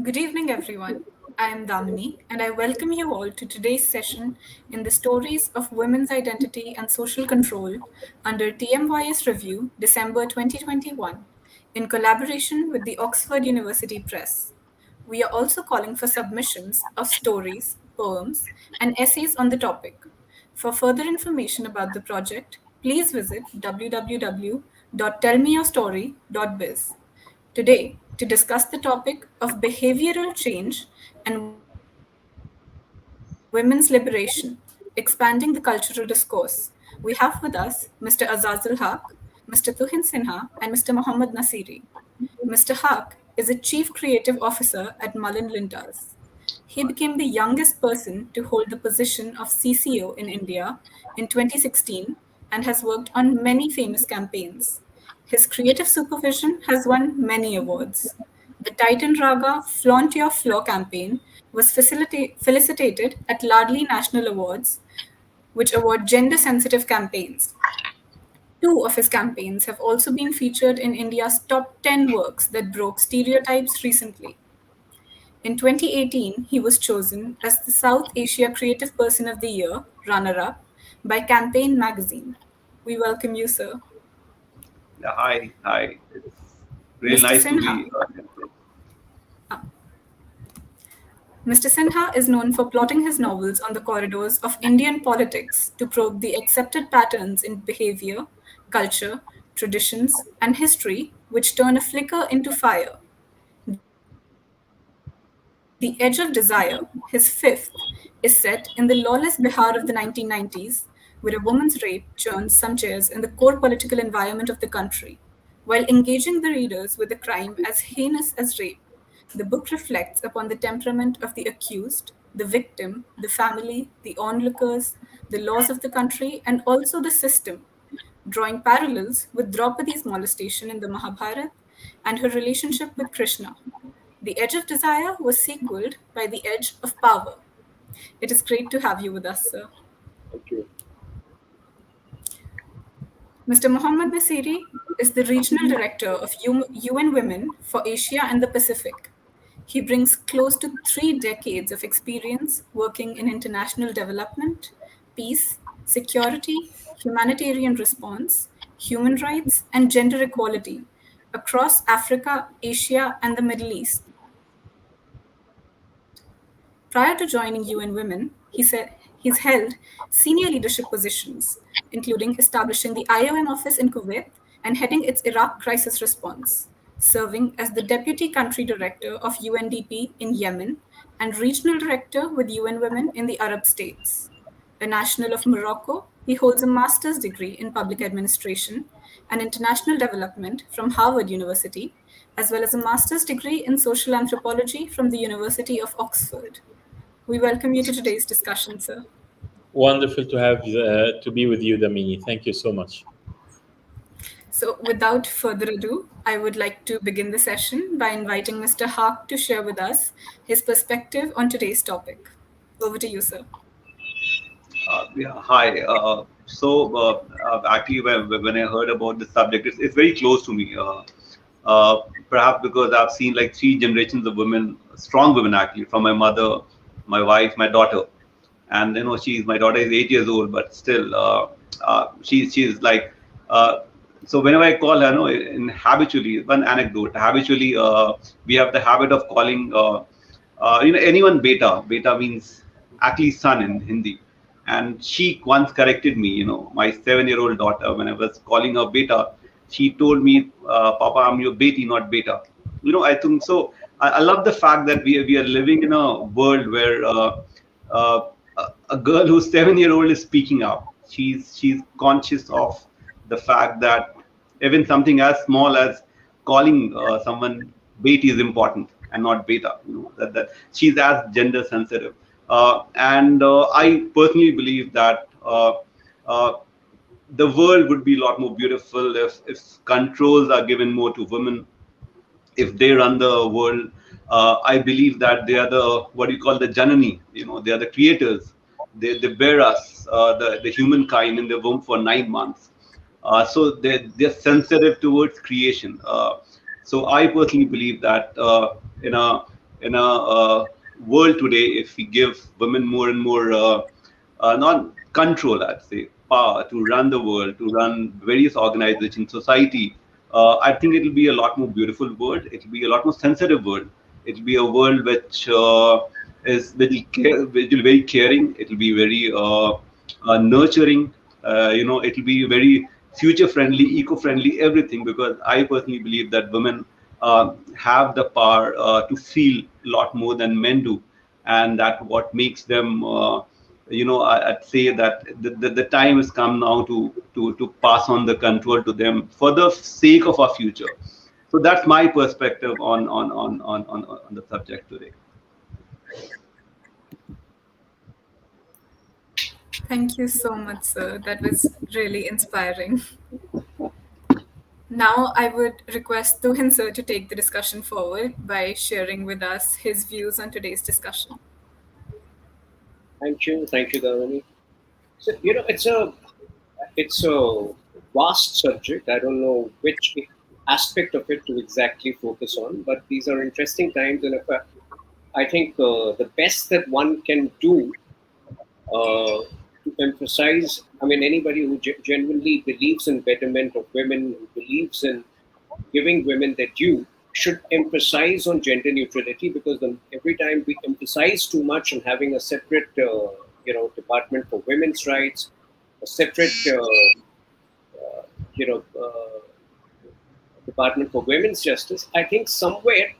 Good evening, everyone. I am Damini, and I welcome you all to today's session in the Stories of Women's Identity and Social Control under TMYS Review, December 2021, in collaboration with the Oxford University Press. We are also calling for submissions of stories, poems, and essays on the topic. For further information about the project, please visit www.tellmeyourstory.biz. Today, to discuss the topic of behavioral change and women's liberation, expanding the cultural discourse, we have with us Mr. Azazul Haque, Mr. Tuhin Sinha, and Mr. Mohammad Naciri. Mr. Haque is a Chief Creative Officer at Mullen Lintars. He became the youngest person to hold the position of CCO in India in 2016 and has worked on many famous campaigns. His creative supervision has won many awards. The Titan Raga Flaunt Your Floor campaign was felicitated at Ladli National Awards, which award gender sensitive campaigns. Two of his campaigns have also been featured in India's top 10 works that broke stereotypes recently. In 2018, he was chosen as the South Asia Creative Person of the Year runner up by Campaign magazine. We welcome you, sir. Yeah, hi. It's really Mr. nice to Sinha. be. Mr. Sinha is known for plotting his novels on the corridors of Indian politics to probe the accepted patterns in behavior, culture, traditions, and history which turn a flicker into fire. The Edge of Desire, his fifth, is set in the lawless Bihar of the 1990s, where a woman's rape churns some chairs in the core political environment of the country, while engaging the readers with the crime as heinous as rape. The book reflects upon the temperament of the accused, the victim, the family, the onlookers, the laws of the country, and also the system, drawing parallels with Draupadi's molestation in the Mahabharata and her relationship with Krishna. The Edge of Desire was sequeled by The Edge of Power. It is great to have you with us, sir. Okay. Mr. Mohammad Nasiri is the Regional Director of UN Women for Asia and the Pacific. He brings close to 3 decades of experience working in international development, peace, security, humanitarian response, human rights, and gender equality across Africa, Asia, and the Middle East. Prior to joining UN Women, he's held senior leadership positions, including establishing the IOM office in Kuwait and heading its Iraq crisis response, serving as the Deputy Country Director of UNDP in Yemen and Regional Director with UN Women in the Arab States. A national of Morocco, he holds a master's degree in public administration and international development from Harvard University, as well as a master's degree in social anthropology from the University of Oxford. We welcome you to today's discussion, sir. Wonderful to have to be with you, Damini. Thank you so much. So, without further ado, I would like to begin the session by inviting Mr. Haque to share with us his perspective on today's topic. Over to you, sir. Yeah, hi. Actually, when I heard about the subject, it's very close to me. Perhaps because I've seen like 3 generations of women, strong women actually, from my mother, my wife, my daughter, and my daughter is 8 years old, but still, she's like. So whenever I call her, no, in habitually, one anecdote. Habitually, we have the habit of calling, anyone beta. Beta means actually son in Hindi. And she once corrected me, my 7-year-old daughter, when I was calling her beta, she told me, Papa, I'm your beti, not beta. I think so. I love the fact that we are living in a world where uh, a girl who's 7-year-old is speaking up. She's conscious of the fact that even something as small as calling someone beti is important and not beta. That she's as gender sensitive. And I personally believe that uh, the world would be a lot more beautiful if controls are given more to women, if they run the world. I believe that they are the what you call the janani. They are the creators. They bear us, the humankind, in the womb for 9 months. So they're sensitive towards creation. So I personally believe that in a world today, if we give women more and more not control, I'd say, power to run the world, to run various organizations, society, I think it'll be a lot more beautiful world. It'll be a lot more sensitive world. It'll be a world which is which will be very caring. It'll be very nurturing. It'll be very future friendly, eco friendly, everything. Because I personally believe that women have the power to feel a lot more than men do, and that what makes them. I'd say that the time has come now to pass on the control to them for the sake of our future. So that's my perspective on the subject today. Thank you so much, sir. That was really inspiring. Now, I would request Tuhin sir to take the discussion forward by sharing with us his views on today's discussion. Thank you, Damini. So it's a vast subject. I don't know which aspect of it to exactly focus on, but these are interesting times, and I think the best that one can do to emphasize. I mean, anybody who genuinely believes in betterment of women, who believes in giving women their due, should emphasize on gender neutrality, because every time we emphasize too much on having a separate, department for women's rights, a separate, you know, uh, department for women's justice, I think somewhere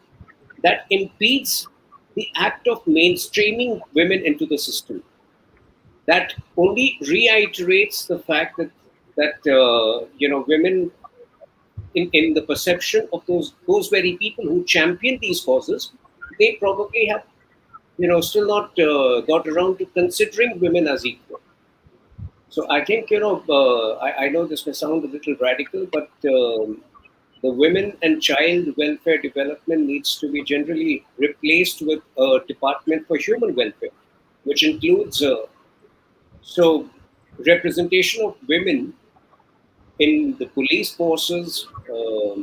that impedes the act of mainstreaming women into the system. That only reiterates the fact that women in the perception of those very people who champion these causes, they probably have still not got around to considering women as equal. So I think I know this may sound a little radical, but the women and child welfare development needs to be generally replaced with a department for human welfare, which includes so representation of women in the police forces, uh,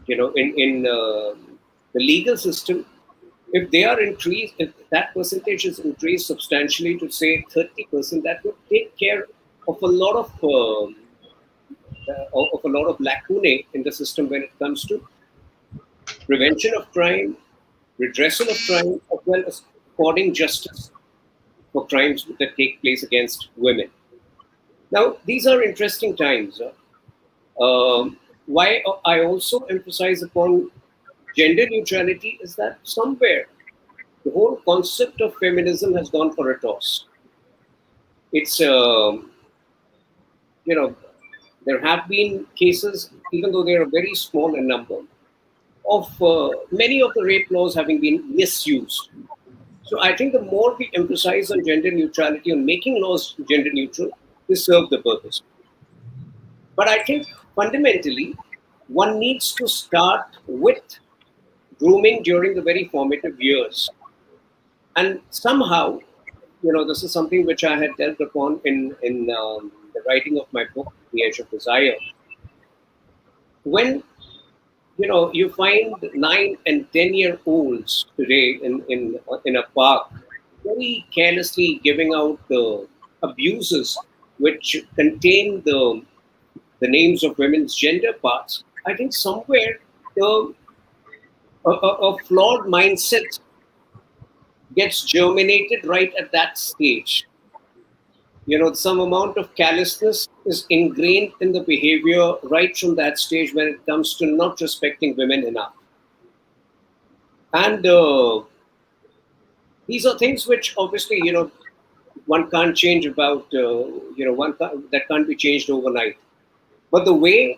in the legal system. If they are increased, if that percentage is increased substantially to say 30%, that would take care of a lot of a lot of lacunae in the system when it comes to prevention of crime, redressal of crime, as well as affording justice for crimes that take place against women. Now, these are interesting times. Why I also emphasize upon gender neutrality is that somewhere the whole concept of feminism has gone for a toss. It's, you know, there have been cases, even though they are very small in number, of many of the rape laws having been misused. So I think the more we emphasize on gender neutrality, on making laws gender neutral, they serve the purpose. But I think fundamentally, one needs to start with grooming during the very formative years. And somehow, this is something which I had dealt upon in the writing of my book, The Edge of Desire. When you find 9 and 10-year-olds today in a park very carelessly giving out the abuses which contain the names of women's gender parts. I think somewhere a flawed mindset gets germinated right at that stage. Some amount of callousness is ingrained in the behavior right from that stage when it comes to not respecting women enough. And these are things which obviously, one can't change about, that can't be changed overnight. But the way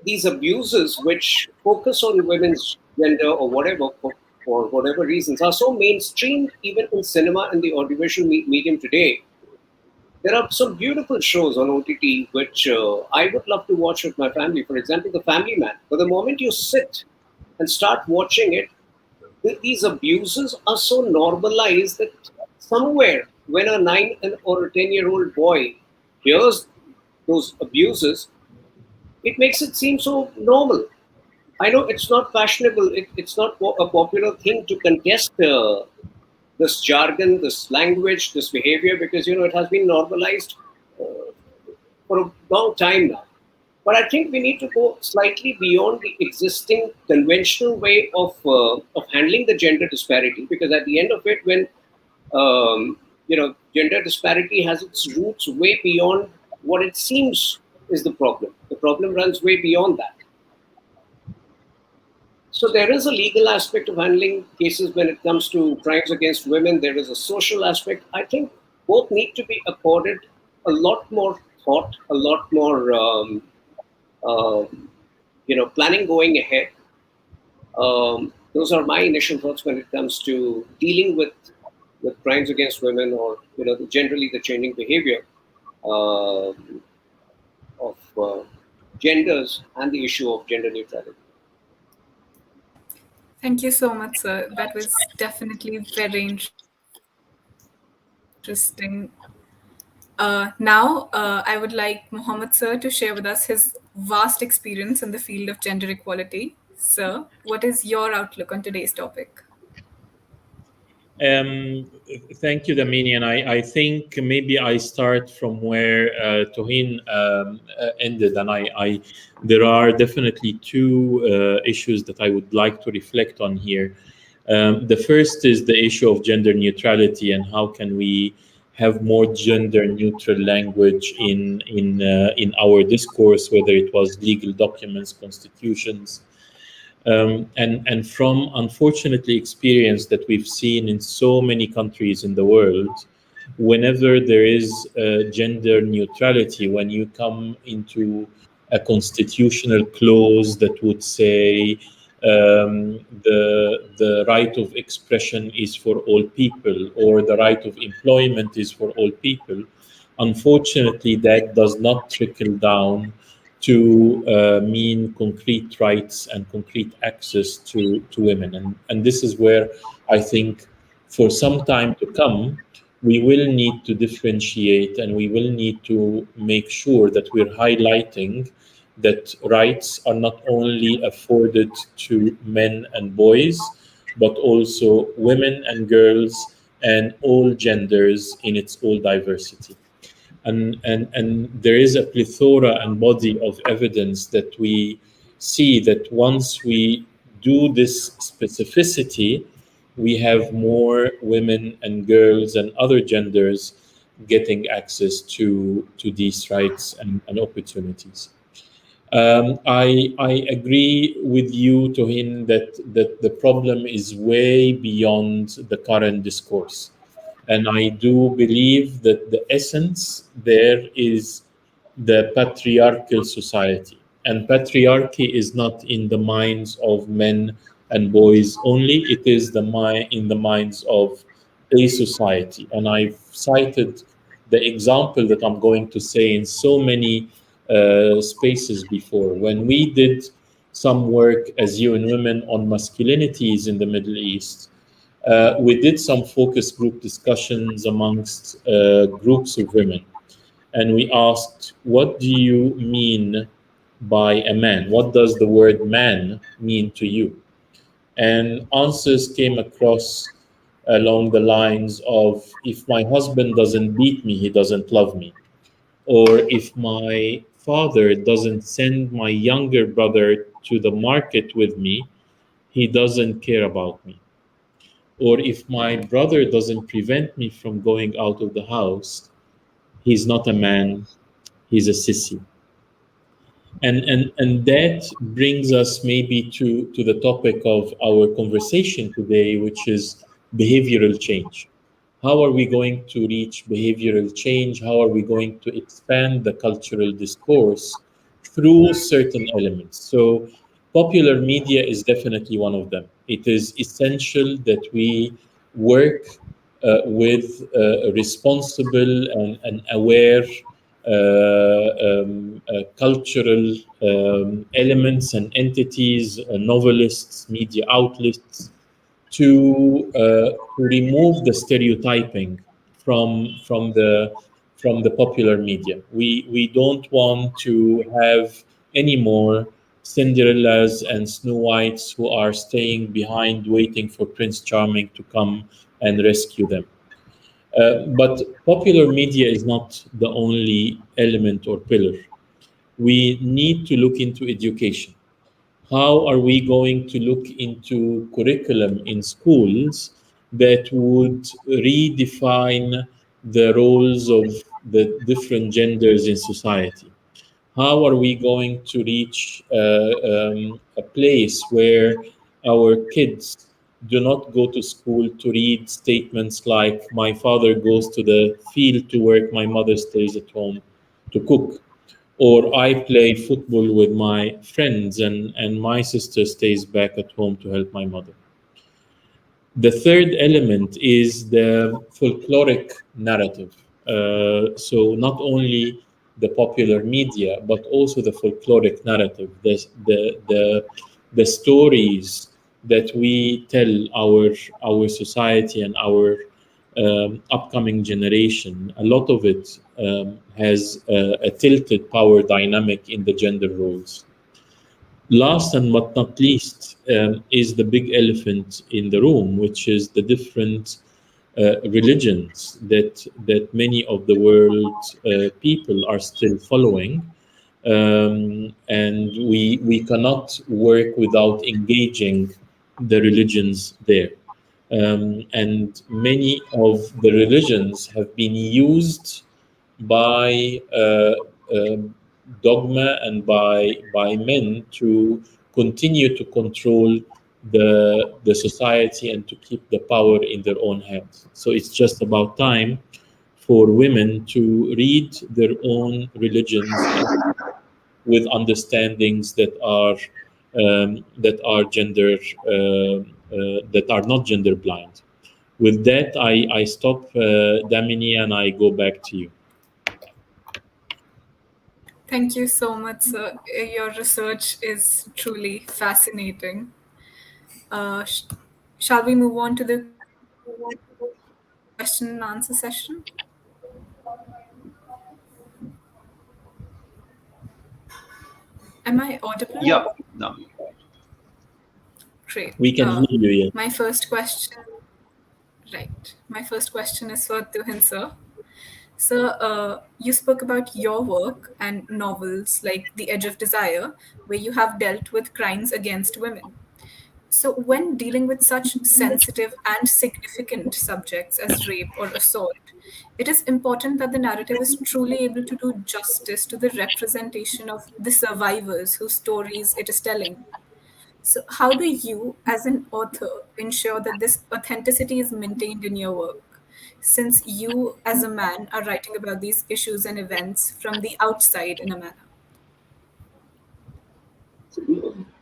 these abuses, which focus on women's gender or whatever, for whatever reasons, are so mainstreamed even in cinema and the audiovisual medium today. There are some beautiful shows on OTT which I would love to watch with my family. For example, The Family Man. But the moment you sit and start watching it, these abuses are so normalized that somewhere when a 9 or a 10-year-old boy hears those abuses, it makes it seem so normal. I know it's not fashionable. It's not a popular thing to contest this jargon, this language, this behavior, because it has been normalized for a long time now. But I think we need to go slightly beyond the existing conventional way of handling the gender disparity, because at the end of it, when gender disparity has its roots way beyond what it seems is the problem. The problem runs way beyond that. So there is a legal aspect of handling cases when it comes to crimes against women. There is a social aspect. I think both need to be accorded a lot more thought, a lot more planning going ahead. Those are my initial thoughts when it comes to dealing with crimes against women, or generally the changing behavior of genders and the issue of gender neutrality. Thank you so much, sir. That was definitely very interesting. Now, I would like Mohammad, sir, to share with us his vast experience in the field of gender equality. Sir, what is your outlook on today's topic? Thank you, Damini. And I think maybe I start from where Tuhin ended. And there are definitely two issues that I would like to reflect on here. The first is the issue of gender neutrality, and how can we have more gender neutral language in our discourse, whether it was legal documents, constitutions. And from unfortunately experience that we've seen in so many countries in the world, whenever there is gender neutrality, when you come into a constitutional clause that would say the right of expression is for all people, or the right of employment is for all people, unfortunately that does not trickle down to mean concrete rights and concrete access to women. And this is where I think for some time to come, we will need to differentiate, and we will need to make sure that we're highlighting that rights are not only afforded to men and boys, but also women and girls and all genders in its all diversity. And there is a plethora and body of evidence that we see that once we do this specificity, we have more women and girls and other genders getting access to these rights and opportunities. I agree with you, Tuhin, that the problem is way beyond the current discourse. And I do believe that the essence there is the patriarchal society. And patriarchy is not in the minds of men and boys only, it is in the minds of a society. And I've cited the example that I'm going to say in so many spaces before. When we did some work as UN Women on masculinities in the Middle East, we did some focus group discussions amongst groups of women. And we asked, what do you mean by a man? What does the word man mean to you? And answers came across along the lines of, if my husband doesn't beat me, he doesn't love me. Or if my father doesn't send my younger brother to the market with me, he doesn't care about me. Or if my brother doesn't prevent me from going out of the house, he's not a man, he's a sissy. And that brings us maybe to the topic of our conversation today, which is behavioral change. How are we going to reach behavioral change? How are we going to expand the cultural discourse through certain elements? So popular media is definitely one of them. It is essential that we work with responsible and aware cultural elements and entities, novelists, media outlets, to remove the stereotyping from the popular media. We don't want to have any more Cinderellas and Snow Whites who are staying behind waiting for Prince Charming to come and rescue them. But popular media is not the only element or pillar. We need to look into education. How are we going to look into curriculum in schools that would redefine the roles of the different genders in society? How are we going to reach a place where our kids do not go to school to read statements like, my father goes to the field to work, my mother stays at home to cook? Or I play football with my friends and my sister stays back at home to help my mother. The third element is the folkloric narrative. So not only the popular media, but also the folkloric narrative, the stories that we tell our society and our upcoming generation. A lot of it has a tilted power dynamic in the gender roles. Last and but not least is the big elephant in the room, which is the different religions that many of the world people are still following, and we cannot work without engaging the religions there. And many of the religions have been used by dogma and by men to continue to control the society and to keep the power in their own hands. So it's just about time for women to read their own religions with understandings that are gender that are not gender blind. With that, I stop, Damini, and I go back to you. Thank you so much, sir. Your research is truly fascinating. Shall we move on to the question and answer session? Am I audible? Yeah, no. Great. We can hear you, yeah. My first question, right. My first question is for Tuhin, sir. So, you spoke about your work and novels like The Edge of Desire, where you have dealt with crimes against women. So, when dealing with such sensitive and significant subjects as rape or assault, it is important that the narrative is truly able to do justice to the representation of the survivors whose stories it is telling. So, how do you, as an author, ensure that this authenticity is maintained in your work? Since you, as a man, are writing about these issues and events from the outside in a manner.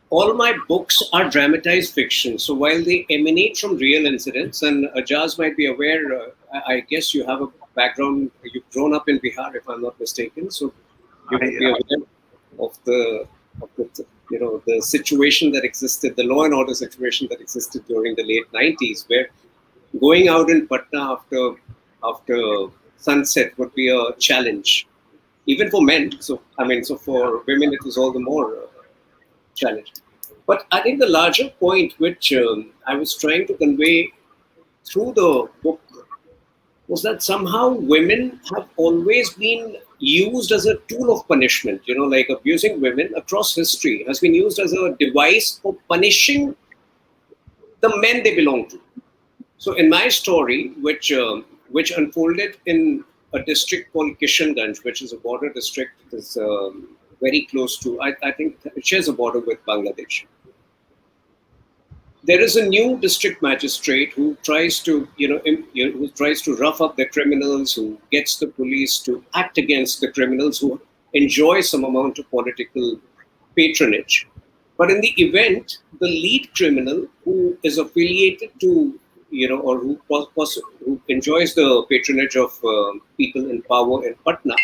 All my books are dramatized fiction. So while they emanate from real incidents, and Ajaz might be aware, I guess you have a background, you've grown up in Bihar, if I'm not mistaken. So you would be aware of the the situation that existed, the law and order situation that existed during the late 90s, where going out in Patna after sunset would be a challenge, even for men. So so for women, it was all the more challenge. But I think the larger point which I was trying to convey through the book was that somehow women have always been used as a tool of punishment. Like abusing women across history has been used as a device for punishing the men they belong to. So in my story, which unfolded in a district called Kishanganj, which is a border district that is very close to, I think it shares a border with Bangladesh. There is a new district magistrate who tries to, who tries to rough up the criminals, who gets the police to act against the criminals who enjoy some amount of political patronage. But in the event, the lead criminal who is affiliated to, or who enjoys the patronage of people in power in Patna,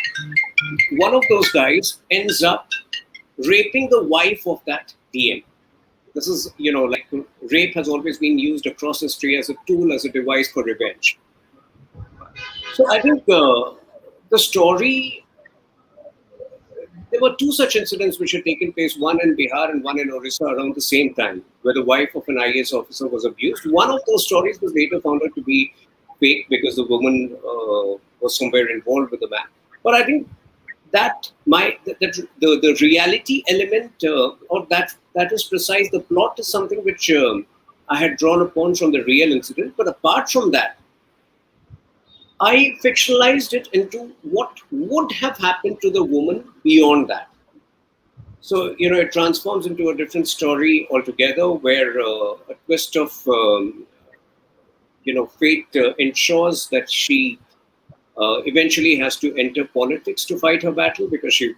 one of those guys ends up raping the wife of that DM. This is, like rape has always been used across history as a tool, as a device for revenge. So I think the story, there were two such incidents which had taken place, one in Bihar and one in Orissa around the same time, where the wife of an IAS officer was abused. One of those stories was later found out to be fake because the woman was somewhere involved with the man. But I think that the reality element, or that is precise. The plot is something which I had drawn upon from the real incident. But apart from that, I fictionalized it into what would have happened to the woman beyond that. So, it transforms into a different story altogether, where a twist of, fate ensures that she eventually has to enter politics to fight her battle, because she,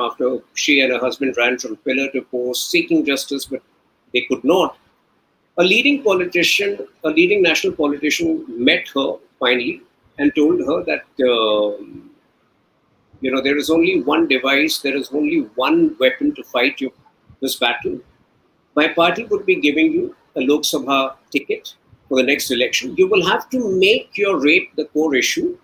after she and her husband ran from pillar to post seeking justice, but they could not. A leading national politician met her finally and told her that, there is only one device, there is only one weapon to fight this battle. My party would be giving you a Lok Sabha ticket for the next election. You will have to make your rape the core issue.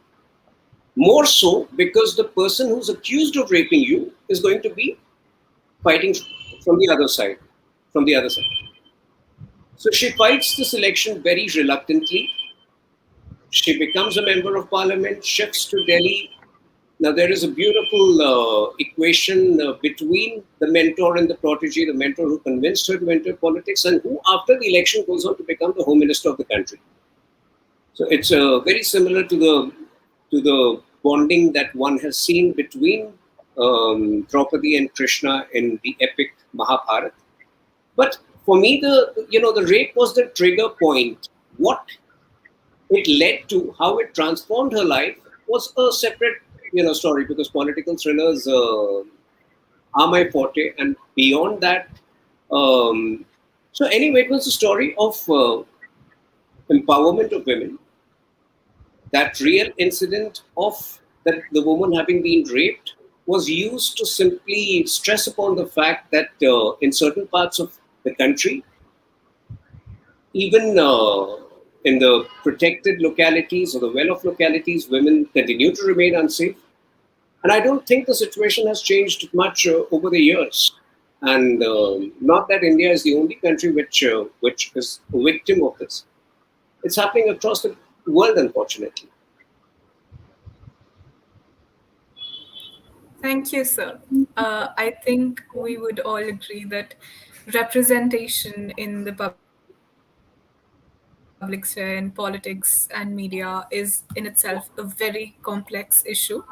More so because the person who's accused of raping you is going to be fighting from the other side. So she fights this election very reluctantly. She becomes a member of parliament, shifts to Delhi. Now, there is a beautiful equation between the mentor and the protege, the mentor who convinced her to enter politics and who, after the election, goes on to become the home minister of the country. So it's very similar to the bonding that one has seen between Draupadi and Krishna in the epic Mahabharata. But for me, the rape was the trigger point. What it led to, how it transformed her life, was a separate story, because political thrillers are my forte. And beyond that, so anyway, it was a story of empowerment of women. That real incident of that the woman having been raped was used to simply stress upon the fact that in certain parts of the country, even in the protected localities or the well-off localities, women continue to remain unsafe. And I don't think the situation has changed much over the years. And not that India is the only country which is a victim of this. It's happening across the world, unfortunately. Thank you, sir. I think we would all agree that representation in the public sphere, in politics and media, is in itself a very complex issue,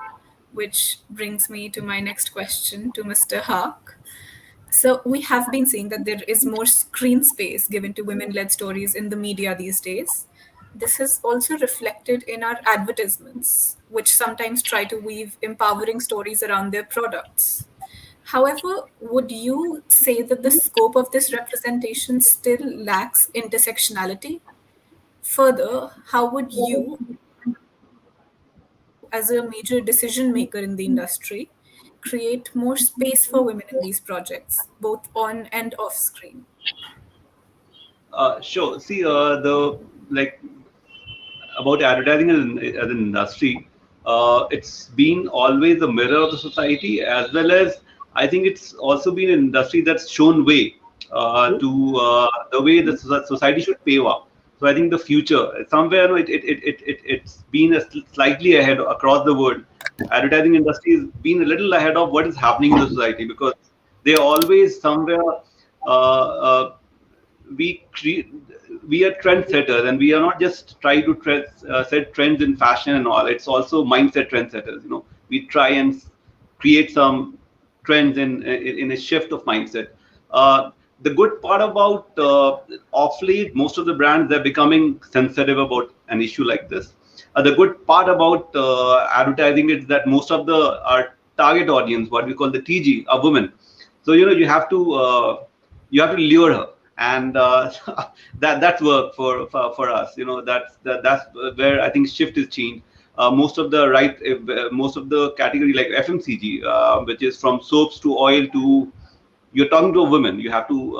which brings me to my next question to Mr. Haque. So we have been seeing that there is more screen space given to women-led stories in the media these days. This is also reflected in our advertisements, which sometimes try to weave empowering stories around their products. However, would you say that the scope of this representation still lacks intersectionality? Further, how would you, as a major decision maker in the industry, create more space for women in these projects, both on and off screen? Sure. See, about advertising as an industry, it's been always a mirror of the society, as well as I think it's also been an industry that's shown way to the way the society should pave up. So I think the future, somewhere, it's been slightly ahead across the world. Advertising industry has been a little ahead of what is happening in the society, because they always somewhere we are trendsetters, and we are not just trying to set trends in fashion and all. It's also mindset trendsetters. We try and create some trends in a shift of mindset. The good part about off late, most of the brands, they're becoming sensitive about an issue like this. The good part about advertising is that most of our target audience, what we call the TG, are women. So you have to lure her, and that's work for us. That's where I think shift is changed. Most of the category like FMCG, which is from soaps to oil to, you're talking to a woman, you have to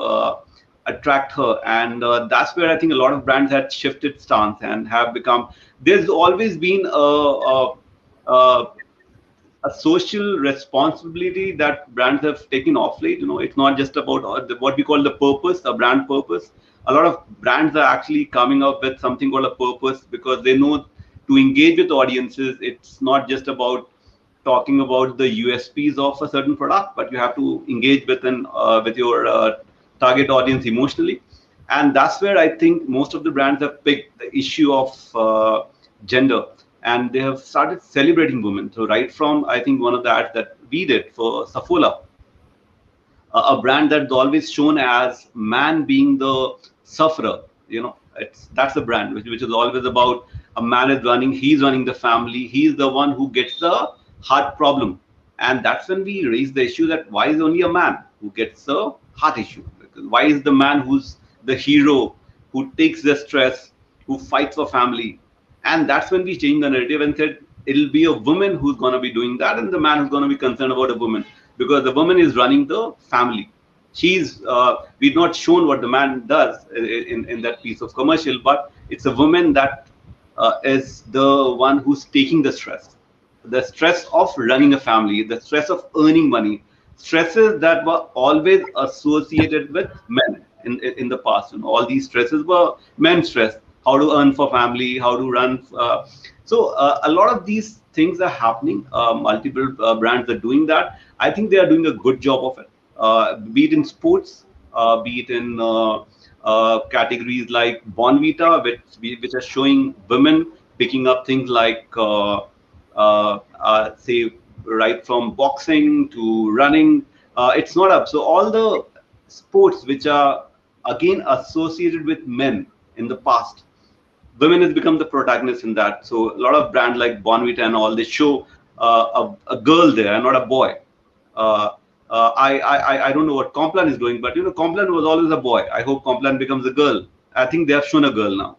attract her, and that's where I think a lot of brands had shifted stance and have become. There's always been a a social responsibility that brands have taken off late. It's not just about what we call the purpose, the brand purpose. A lot of brands are actually coming up with something called a purpose, because they know to engage with audiences, it's not just about talking about the USPs of a certain product, but you have to engage with your target audience emotionally. And that's where I think most of the brands have picked the issue of gender, and they have started celebrating women. So right from, I think, one of the ads that we did for Saffola, a brand that's always shown as man being the sufferer. That's a brand which is always about a man is he's running the family, he's the one who gets the heart problem. And that's when we raise the issue that why is only a man who gets the heart issue? Because why is the man who's the hero, who takes the stress, who fights for family? And that's when we changed the narrative and said it'll be a woman who's going to be doing that, and the man who's going to be concerned about a woman, because the woman is running the family. We've not shown what the man does in that piece of commercial, but it's a woman that is the one who's taking the stress of running a family, the stress of earning money, stresses that were always associated with men in the past. All these stresses were men stress: how to earn for family, how to run. A lot of these things are happening. Multiple brands are doing that. I think they are doing a good job of it. Be it in sports, be it in categories like Bonvita, which are showing women picking up things like, say, right from boxing to running. It's not up. So all the sports which are again associated with men in the past, women has become the protagonist in that. So a lot of brands like Bonvita and all, they show a girl there, not a boy. I don't know what Complan is doing, but Complan was always a boy. I hope Complan becomes a girl. I think they have shown a girl now.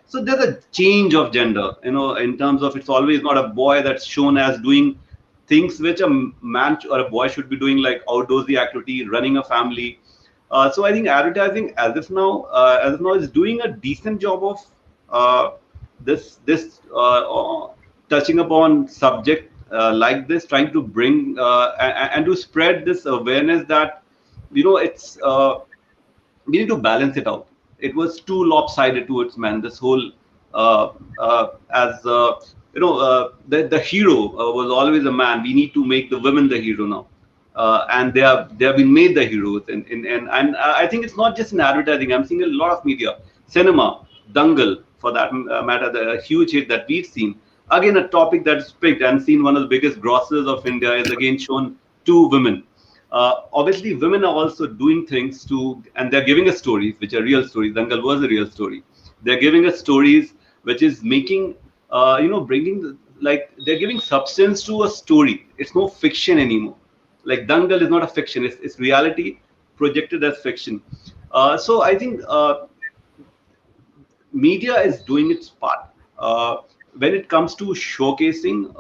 So there's a change of gender, in terms of it's always not a boy that's shown as doing things which a man or a boy should be doing, like outdoorsy activity, running a family. So I think advertising as of now is doing a decent job of this touching upon subject like this, trying to bring and to spread this awareness that it's we need to balance it out. It was too lopsided towards men. This whole the hero was always a man. We need to make the women the hero now. And they have been made the heroes, and I think it's not just in advertising. I'm seeing a lot of media, cinema, Dangal for that matter, the huge hit that we've seen. Again, a topic that's picked and seen, one of the biggest grossers of India, is again shown two women. Obviously, women are also doing things and they're giving us stories which are real stories. Dangal was a real story. They're giving us stories which is making, bringing they're giving substance to a story. It's no fiction anymore. Like Dangal is not a fiction; it's reality projected as fiction. So I think media is doing its part when it comes to showcasing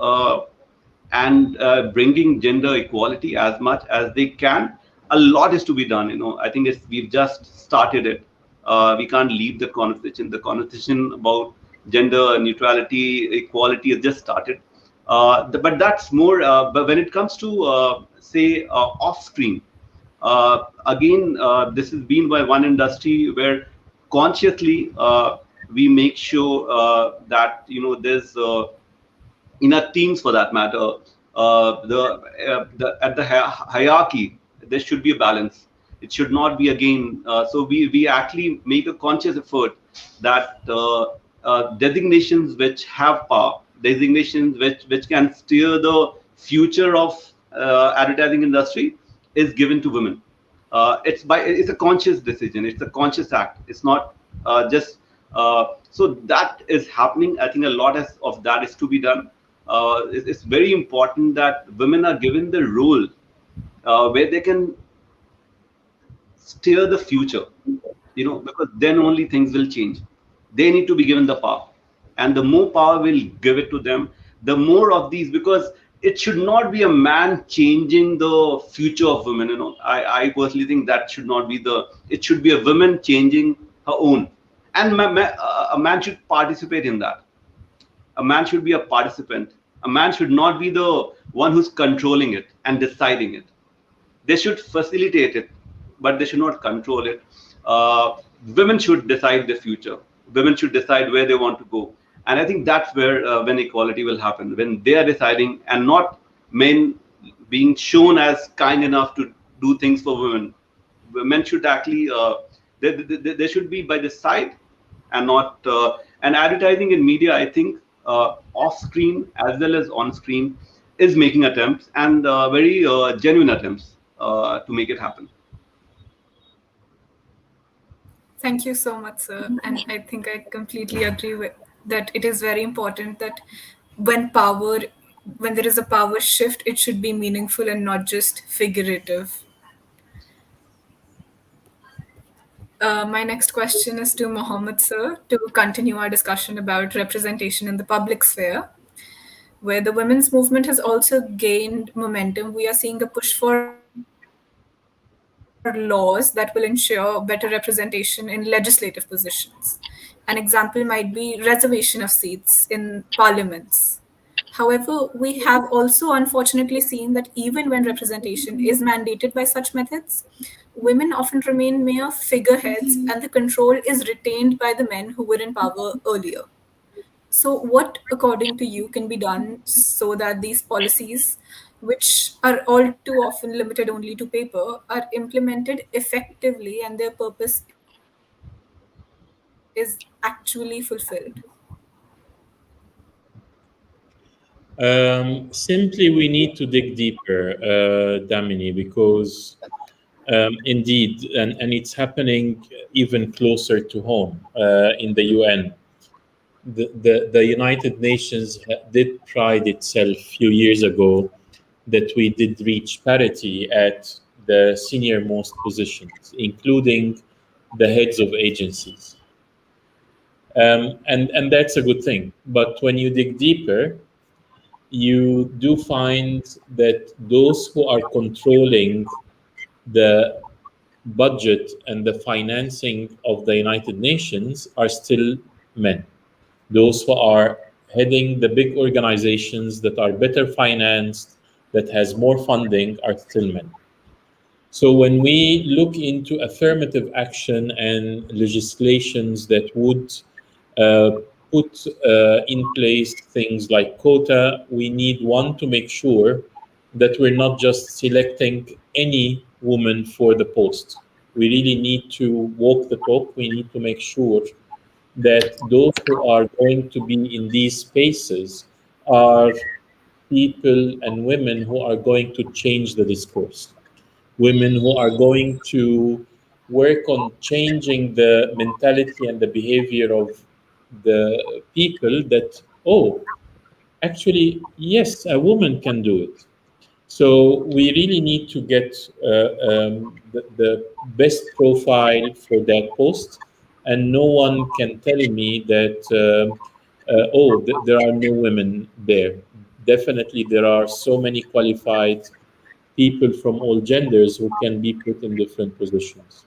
and bringing gender equality as much as they can. A lot is to be done. I think we've just started it. We can't leave the conversation. The conversation about gender neutrality, equality has just started. But that's more. But when it comes to say off screen, again, this has been by one industry where consciously we make sure that there's in our teams, for that matter, at the hierarchy there should be a balance. It should not be again. So we actually make a conscious effort that designations which have power, designations which can steer the future of advertising industry is given to women. It's a conscious decision. It's a conscious act. It's not just so that is happening. I think a lot of that is to be done. It's very important that women are given the role where they can steer the future, because then only things will change. They need to be given the power, and the more power we'll give it to them, the more of these, because it should not be a man changing the future of women. I personally think that should not be it should be a woman changing her own, and a man should participate in that. A man should be a participant. A man should not be the one who's controlling it and deciding it. They should facilitate it, but they should not control it. Uh, Women should decide the future. Women should decide where they want to go, and I think that's where when equality will happen, when they are deciding and not men being shown as kind enough to do things for women. Women should actually they should be by the side and not and advertising in media. I think off screen as well as on screen is making attempts and very genuine attempts to make it happen. Thank you so much, sir. And I think I completely agree with that. It is very important that when power, when there is a power shift, it should be meaningful and not just figurative. My next question is to Mohammad, sir, to continue our discussion about representation in the public sphere, where the women's movement has also gained momentum. We are seeing a push for laws that will ensure better representation in legislative positions. An example might be reservation of seats in parliaments. However, we have also unfortunately seen that even when representation is mandated by such methods, women often remain mere figureheads and the control is retained by the men who were in power earlier. So, what, according to you, can be done so that these policies, which are all too often limited only to paper, are implemented effectively and their purpose is actually fulfilled? Simply, we need to dig deeper, Damini, because indeed, and it's happening even closer to home in the UN. The United Nations did pride itself a few years ago that we did reach parity at the senior most positions, including the heads of agencies. And that's a good thing. But when you dig deeper, you do find that those who are controlling the budget and the financing of the United Nations are still men. Those who are heading the big organizations that are better financed, that has more funding, are still men. So when we look into affirmative action and legislations that would uh, put in place things like quota, we need one to make sure that we're not just selecting any woman for the post. We really need to walk the talk. We need to make sure that those who are going to be in these spaces are people and women who are going to change the discourse, women who are going to work on changing the mentality and the behavior of the people that, oh, actually, yes, a woman can do it. So we really need to get the best profile for that post, and no one can tell me that there are no women there. Definitely, there are so many qualified people from all genders who can be put in different positions.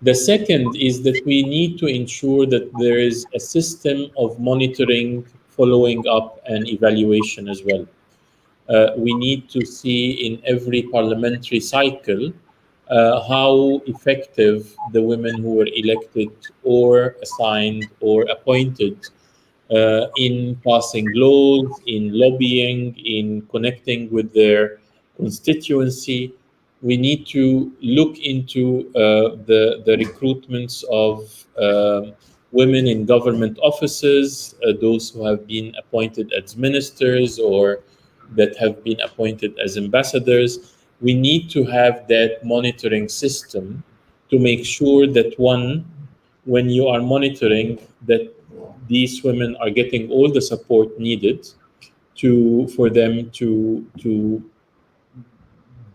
The second is that we need to ensure that there is a system of monitoring, following up, and evaluation as well. We need to see in every parliamentary cycle how effective the women who were elected or assigned or appointed in passing laws, in lobbying, in connecting with their constituency. We need to look into the recruitments of women in government offices, those who have been appointed as ministers or that have been appointed as ambassadors. We need to have that monitoring system to make sure that one, when you are monitoring, that these women are getting all the support needed for them to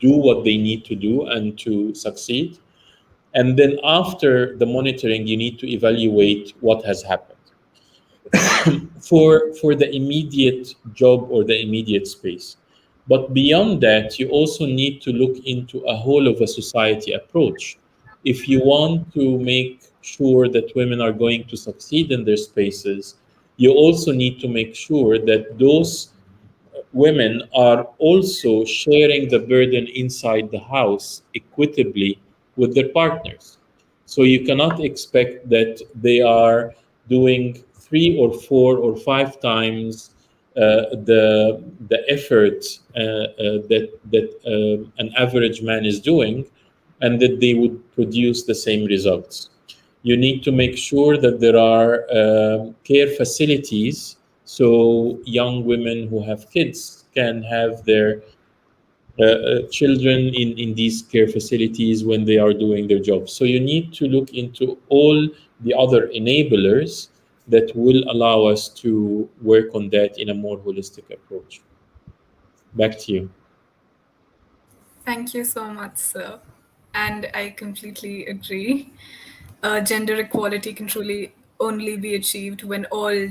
do what they need to do and to succeed. And then after the monitoring, you need to evaluate what has happened for the immediate job or the immediate space. But beyond that, you also need to look into a whole of a society approach. If you want to make sure that women are going to succeed in their spaces, you also need to make sure that those women are also sharing the burden inside the house equitably with their partners. So you cannot expect that they are doing 3 or 4 or 5 times the effort that an average man is doing, and that they would produce the same results. You need to make sure that there are care facilities, so young women who have kids can have their children in these care facilities when they are doing their jobs. So you need to look into all the other enablers that will allow us to work on that in a more holistic approach. Back to you. Thank you so much, sir. And I completely agree. Gender equality can truly only be achieved when all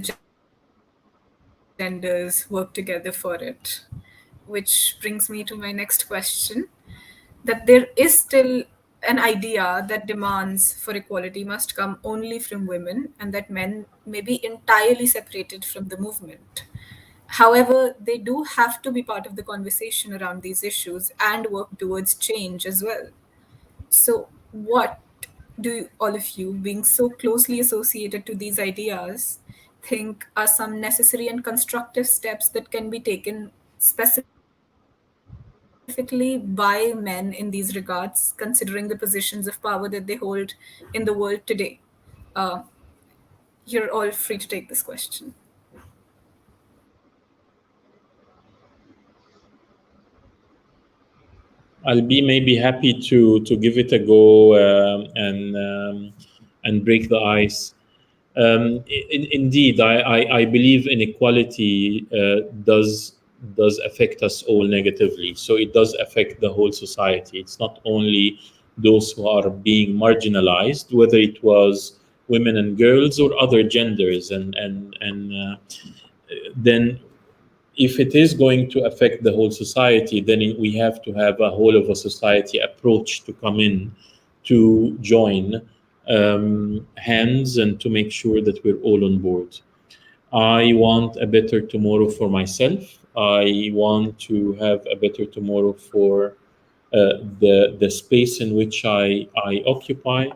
genders work together for it. Which brings me to my next question, that there is still an idea that demands for equality must come only from women, and that men may be entirely separated from the movement. However, they do have to be part of the conversation around these issues and work towards change as well. So, what do all of you, being so closely associated to these ideas, think are some necessary and constructive steps that can be taken specifically by men in these regards, considering the positions of power that they hold in the world today? Uh, you're all free to take this question. I'll be maybe happy to give it a go, and break the ice. Indeed, I believe inequality does affect us all negatively. So it does affect the whole society. It's not only those who are being marginalized, whether it was women and girls or other genders, and then if it is going to affect the whole society, then we have to have a whole of a society approach to come in to join hands and to make sure that we're all on board. I want a better tomorrow for myself. I want to have a better tomorrow for the space in which I occupy,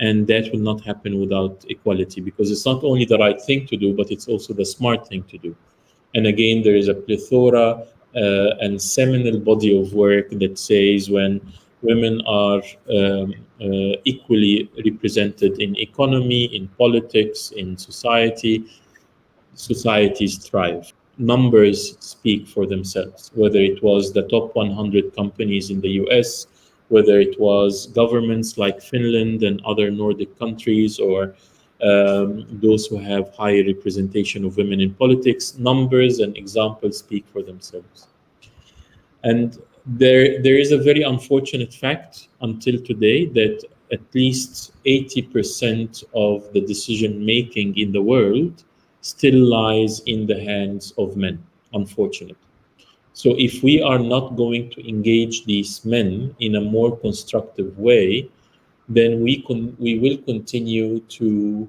and that will not happen without equality, because it's not only the right thing to do, but it's also the smart thing to do. And again, there is a plethora and seminal body of work that says when women are equally represented in economy, in politics, in society, societies thrive. Numbers speak for themselves, whether it was the top 100 companies in the US, whether it was governments like Finland and other Nordic countries, or those who have high representation of women in politics. Numbers and examples speak for themselves. And there is a very unfortunate fact until today that at least 80% of the decision making in the world still lies in the hands of men, unfortunately. So if we are not going to engage these men in a more constructive way, then we will continue to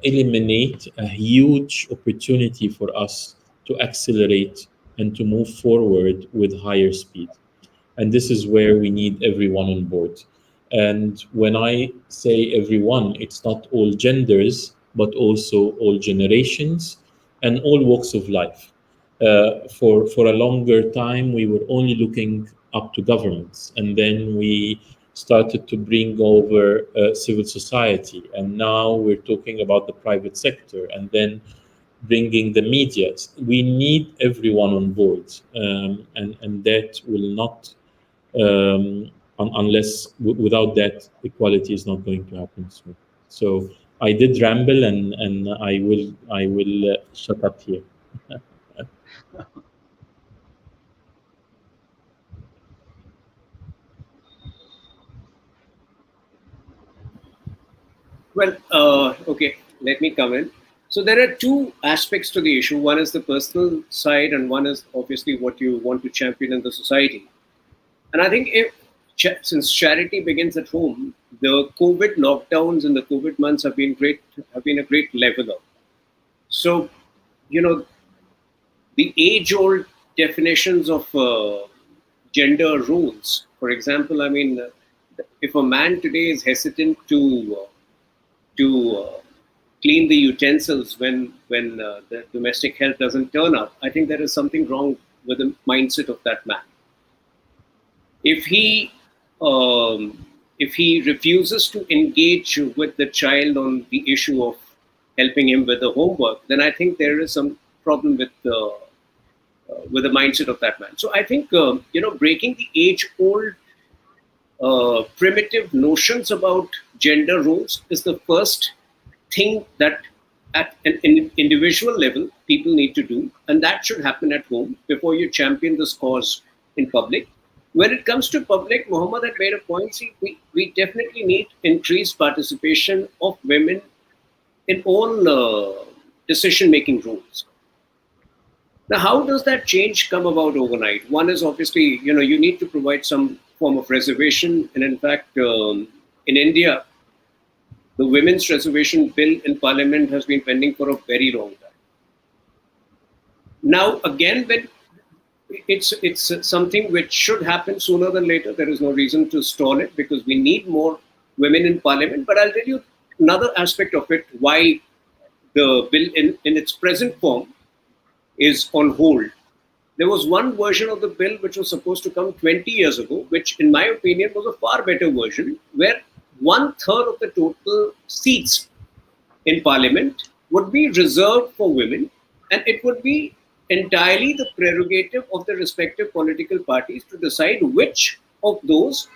eliminate a huge opportunity for us to accelerate and to move forward with higher speed. And this is where we need everyone on board. And when I say everyone, it's not all genders, but also all generations and all walks of life. For a longer time, we were only looking up to governments, and then we started to bring over civil society, and now we're talking about the private sector, and then bringing the media. We need everyone on board, and that will not, unless without that, equality is not going to happen soon. So I did ramble, and I will shut up here. Well, okay, let me come in. So there are two aspects to the issue. One is the personal side, and one is obviously what you want to champion in the society. And I think since charity begins at home, the COVID lockdowns and the COVID months have been a great leveler. So, you know, the age-old definitions of gender roles. For example, I mean, if a man today is hesitant to clean the utensils when the domestic help doesn't turn up, I think there is something wrong with the mindset of that man. If he refuses to engage with the child on the issue of helping him with the homework, then I think there is some problem with the mindset of that man. So I think breaking the age-old primitive notions about gender roles is the first thing that at an individual level people need to do, and that should happen at home before you champion this cause in public. When it comes to public, Mohammad had made a point. See, we definitely need increased participation of women in all decision-making roles. Now, how does that change come about overnight? One is obviously, you need to provide some form of reservation. And in fact, in India, the women's reservation bill in Parliament has been pending for a very long time. Now, again, when it's something which should happen sooner than later. There is no reason to stall it because we need more women in Parliament. But I'll tell you another aspect of it, why the bill in its present form is on hold. There was one version of the bill which was supposed to come 20 years ago, which in my opinion was a far better version, where 1/3 of the total seats in Parliament would be reserved for women, and it would be entirely the prerogative of the respective political parties to decide which of those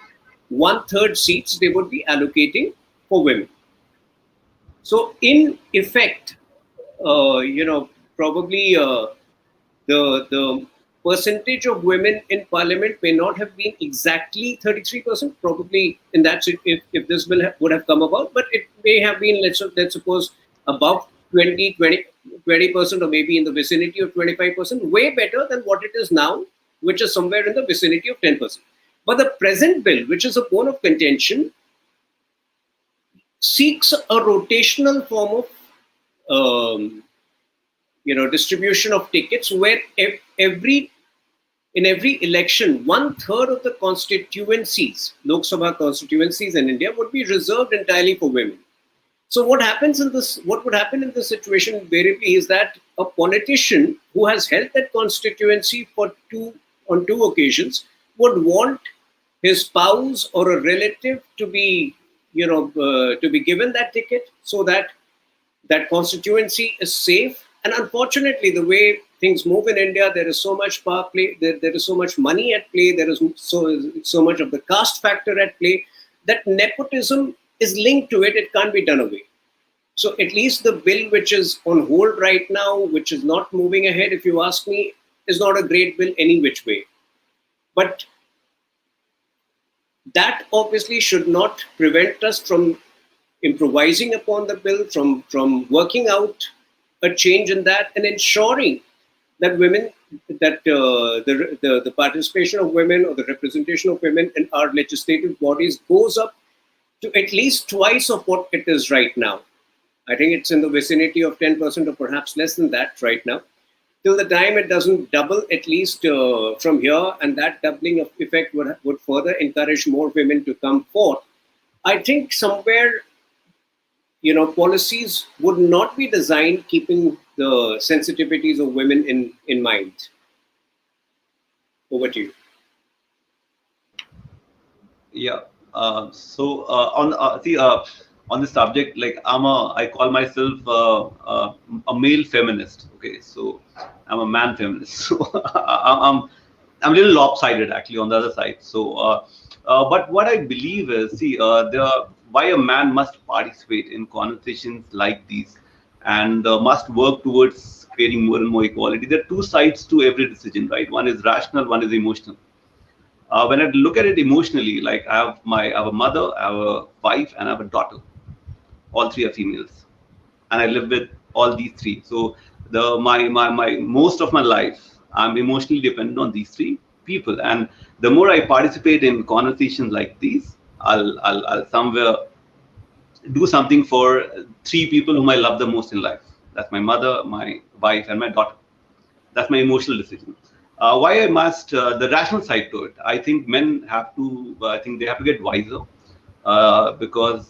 1/3 seats they would be allocating for women. So in effect, probably the percentage of women in Parliament may not have been exactly 33%, probably in that if this bill would have come about, but it may have been, let's suppose, above 20%, or maybe in the vicinity of 25%, way better than what it is now, which is somewhere in the vicinity of 10%. But the present bill, which is a bone of contention, seeks a rotational form of distribution of tickets, where in every election, 1/3 of the constituencies, Lok Sabha constituencies in India, would be reserved entirely for women. So what would happen in this situation invariably is that a politician who has held that constituency on two occasions would want his spouse or a relative to be given that ticket, so that that constituency is safe. And unfortunately, the way things move in India, there is so much power play, there is so much money at play, there is so much of the caste factor at play, that nepotism is linked to it. It can't be done away. So at least the bill which is on hold right now, which is not moving ahead, if you ask me, is not a great bill any which way. But that obviously should not prevent us from improvising upon the bill, from working out a change in that, and ensuring that the participation of women or the representation of women in our legislative bodies goes up to at least twice of what it is right now. I think it's in the vicinity of 10% or perhaps less than that right now. Till the time it doesn't double, at least from here, and that doubling of effect would further encourage more women to come forth. I think somewhere, policies would not be designed keeping the sensitivities of women in mind. Over to you. Yeah. On this subject, like I call myself a male feminist. Okay, so I'm a man feminist. So I'm a little lopsided actually on the other side. So, but what I believe is, why a man must participate in conversations like these and must work towards creating more and more equality. There are two sides to every decision, right? One is rational, one is emotional. When I look at it emotionally, like I have a mother, I have a wife, and I have a daughter. All three are females, and I live with all these three. So my most of my life, I'm emotionally dependent on these three people. And the more I participate in conversations like these, I'll somewhere do something for three people whom I love the most in life. That's my mother, my wife, and my daughter. That's my emotional decision. Why I must the rational side to it. I think men have to. I think they have to get wiser because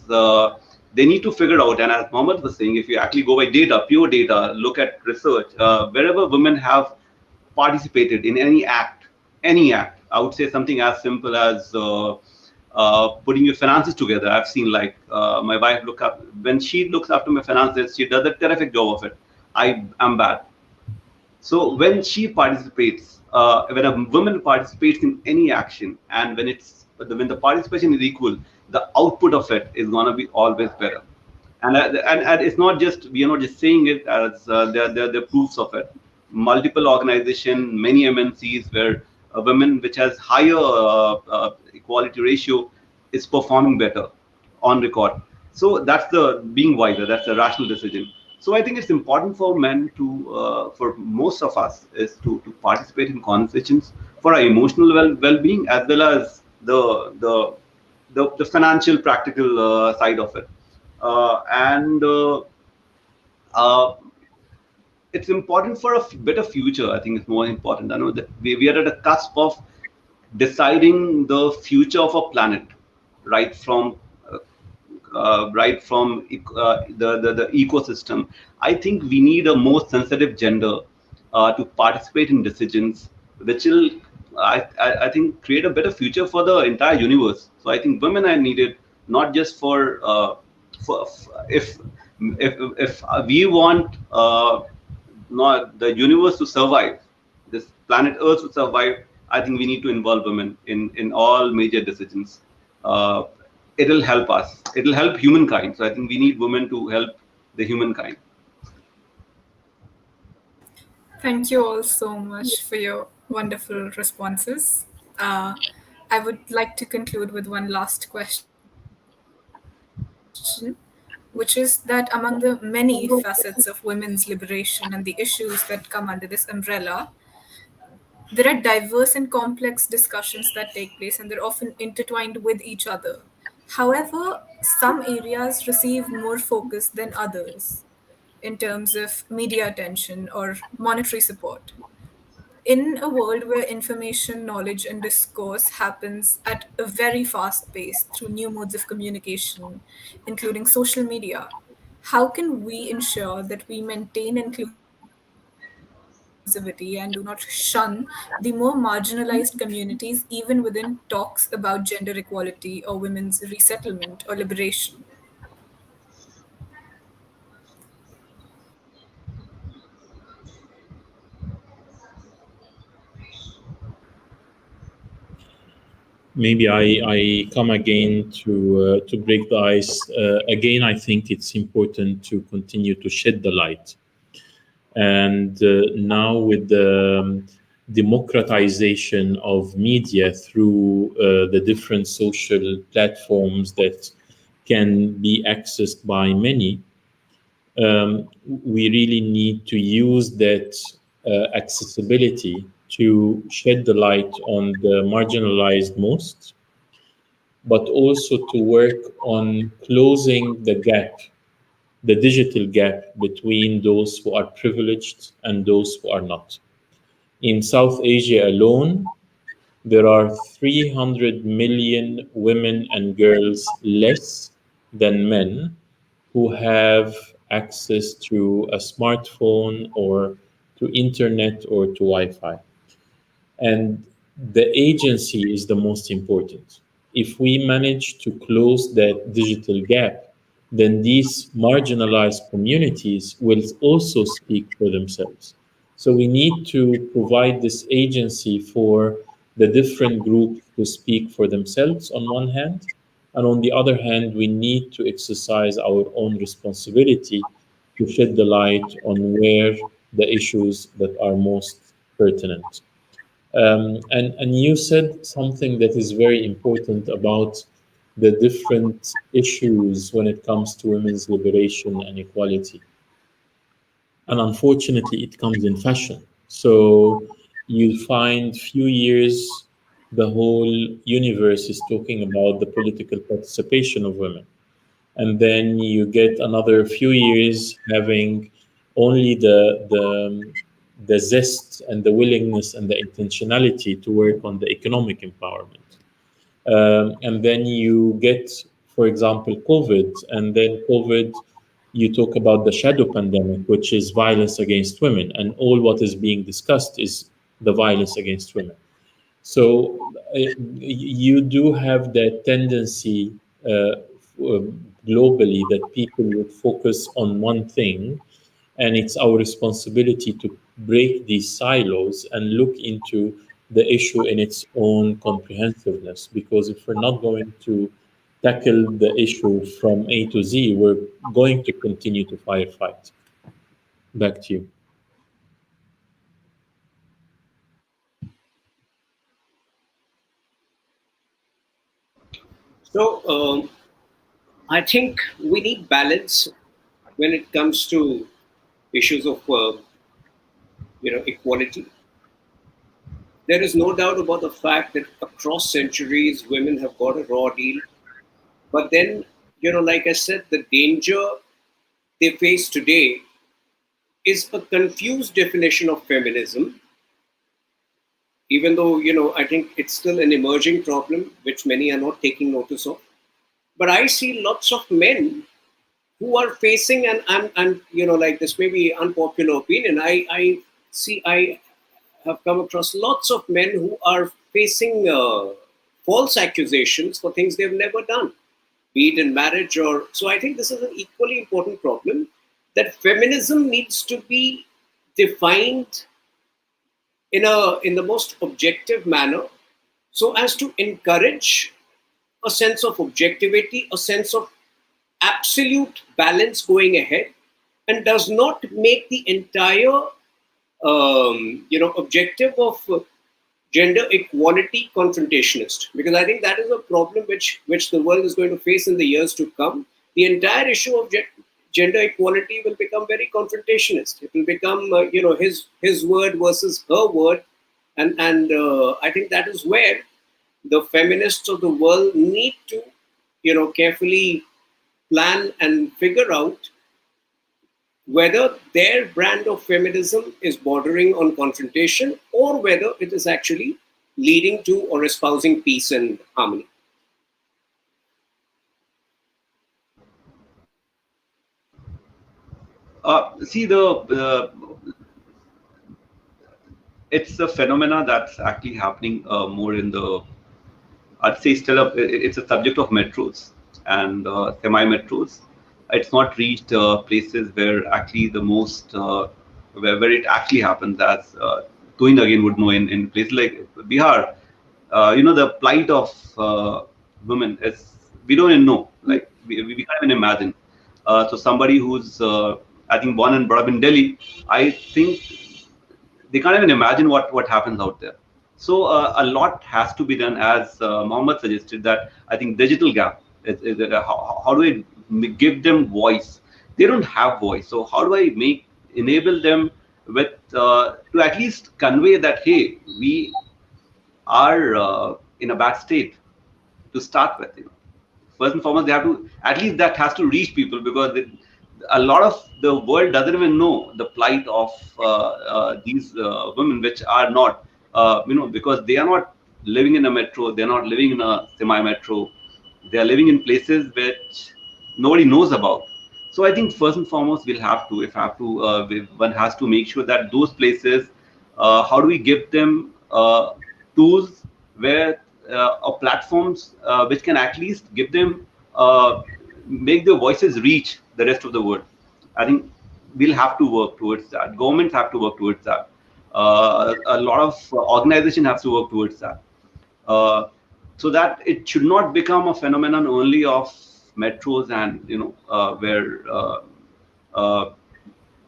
they need to figure out. And as Mohammad was saying, if you actually go by data, pure data, look at research, wherever women have participated in any act, I would say something as simple as putting your finances together. I've seen like my wife look up when she looks after my finances. She does a terrific job of it. I am bad. So when she participates, when a woman participates in any action, and when the participation is equal, the output of it is gonna be always better. And it's not just we are not just saying it as there are proofs of it. Multiple organization, many MNCs where a women which has higher equality ratio is performing better on record. So that's the being wiser. That's a rational decision. So I think it's important for men to, for most of us, is to participate in conversations for our emotional well-being as well as the financial practical side of it. And uh, it's important for a better future. I think it's more important. I know that we are at a cusp of deciding the future of a planet, right from uh, the ecosystem. I think we need a more sensitive gender to participate in decisions, which will, I think, create a better future for the entire universe. So I think women are needed not just for if we want not the universe to survive, this planet Earth to survive. I think we need to involve women in all major decisions. Uh, it'll help us. It'll help humankind. So I think we need women to help the humankind. Thank you all so much for your wonderful responses. Uh, I would like to conclude with one last question, which is that among the many facets of women's liberation and the issues that come under this umbrella, there are diverse and complex discussions that take place and they're often intertwined with each other. However, some areas receive more focus than others in terms of media attention or monetary support. In a world where information, knowledge, and discourse happens at a very fast pace through new modes of communication, including social media, how can we ensure that we maintain inclusivity and do not shun the more marginalized communities, even within talks about gender equality or women's resettlement or liberation? Maybe I come again to break the ice. Again, I think it's important to continue to shed the light. And now with the democratization of media through the different social platforms that can be accessed by many, we really need to use that accessibility to shed the light on the marginalized most, but also to work on closing the gap, the digital gap between those who are privileged and those who are not. In South Asia alone, there are 300 million women and girls less than men who have access to a smartphone or to internet or to Wi-Fi. And the agency is the most important. If we manage to close that digital gap, then these marginalized communities will also speak for themselves. So we need to provide this agency for the different groups to speak for themselves on one hand, and on the other hand, we need to exercise our own responsibility to shed the light on where the issues that are most pertinent. And you said something that is very important about the different issues when it comes to women's liberation and equality. And unfortunately, it comes in fashion. So you find few years the whole universe is talking about the political participation of women, and then you get another few years having only the zest and the willingness and the intentionality to work on the economic empowerment. And then you get, for example, COVID, and then COVID, you talk about the shadow pandemic, which is violence against women, and all what is being discussed is the violence against women. So you do have that tendency globally that people would focus on one thing, and it's our responsibility to break these silos and look into the issue in its own comprehensiveness. Because if we're not going to tackle the issue from A to Z, we're going to continue to firefight. Back to you. So I think we need balance when it comes to issues of equality. There is no doubt about the fact that across centuries women have got a raw deal, but then like I said, the danger they face today is a confused definition of feminism, even though I think it's still an emerging problem which many are not taking notice of. But I see lots of men who are facing, and like this may be unpopular opinion, I have come across lots of men who are facing false accusations for things they've never done, be it in marriage or so. I think this is an equally important problem, that feminism needs to be defined in the most objective manner, so as to encourage a sense of objectivity, a sense of absolute balance going ahead, and does not make the entire objective of gender equality confrontationist, because I think that is a problem which the world is going to face in the years to come. The entire issue of gender equality will become very confrontationist. It will become his word versus her word, and I think that is where the feminists of the world need to carefully plan and figure out whether their brand of feminism is bordering on confrontation, or whether it is actually leading to or espousing peace and harmony. See, it's a phenomena that's actually happening more in the, I'd say still it's a subject of metros and semi-metros. It's not reached places where actually the most, where it actually happens, as Tuhin again would know, in places like Bihar. The plight of women is, we don't even know, like we can't even imagine. So somebody who's, I think, born and brought up in Delhi, I think they can't even imagine what happens out there. So a lot has to be done, as Mohammad suggested, that I think digital gap is how do I give them voice? They don't have voice. So how do I enable them with to at least convey that, hey, we are in a bad state to start with. First and foremost, they have to, at least that has to reach people, because a lot of the world doesn't even know the plight of these women, which are not, because they are not living in a metro, they're not living in a semi-metro, they are living in places which nobody knows about. So I think first and foremost, one has to make sure that those places, how do we give them tools where or platforms which can at least give them, make their voices reach the rest of the world. I think we'll have to work towards that. Governments have to work towards that. A lot of organization has to work towards that. So that it should not become a phenomenon only of metros and where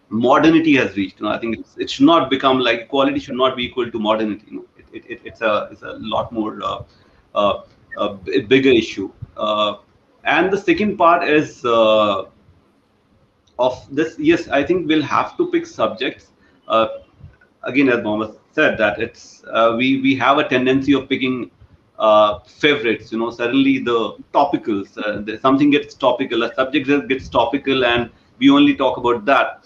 modernity has reached. I think it should not become like equality should not be equal to modernity. It's a lot more a bigger issue. And the second part is of this. Yes, I think we'll have to pick subjects. Again, as Mohammad said, that it's we have a tendency of picking favorites. Suddenly the topicals, something gets topical, a subject just gets topical, and we only talk about that.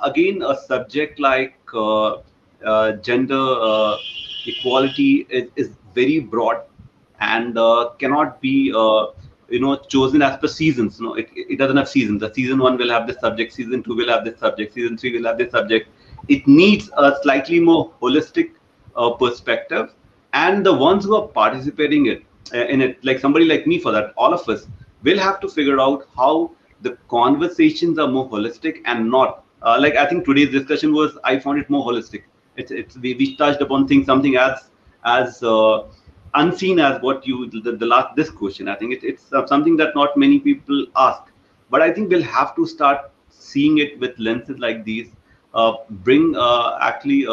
Again, a subject like gender equality is very broad and cannot be chosen as per seasons. It doesn't have seasons. The season one will have this subject, season two will have this subject, season three will have this subject. It needs a slightly more holistic perspective, and the ones who are participating in it, like somebody like me, for that, all of us will have to figure out how the conversations are more holistic and not like I think today's discussion was. I found it more holistic. We touched upon things something as unseen as what you the last this question. I think it's something that not many people ask, but I think we'll have to start seeing it with lenses like these. Bring actually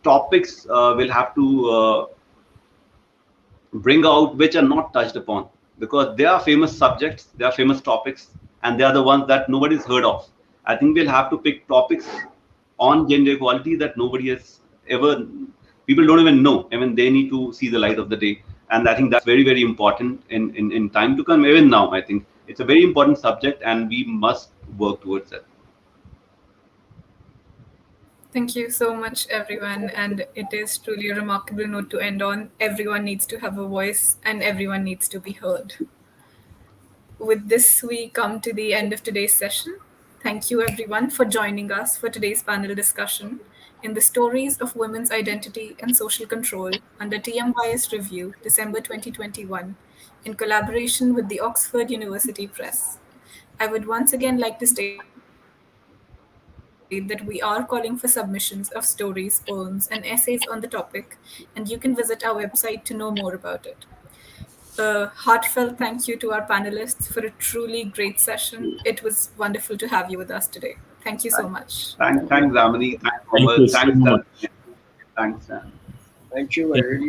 topics will have to bring out which are not touched upon, because they are famous subjects, they are famous topics, and they are the ones that nobody's heard of. I think we'll have to pick topics on gender equality that nobody has ever, people don't even know. I mean, they need to see the light of the day. And I think that's very, very important in time to come. Even now, I think it's a very important subject and we must work towards it. Thank you so much, everyone. And it is truly a remarkable note to end on. Everyone needs to have a voice and everyone needs to be heard. With this, we come to the end of today's session. Thank you, everyone, for joining us for today's panel discussion in the Stories of Women's Identity and Social Control under TM Bias Review, December 2021, in collaboration with the Oxford University Press. I would once again like to state that we are calling for submissions of stories, poems, and essays on the topic, and you can visit our website to know more about it. A heartfelt thank you to our panelists for a truly great session. It was wonderful to have you with us today. Thank you so much. Thanks, Damini. Thanks, Thank Mohammad. you so Thanks, much. Thanks, Dan. Thank you. I really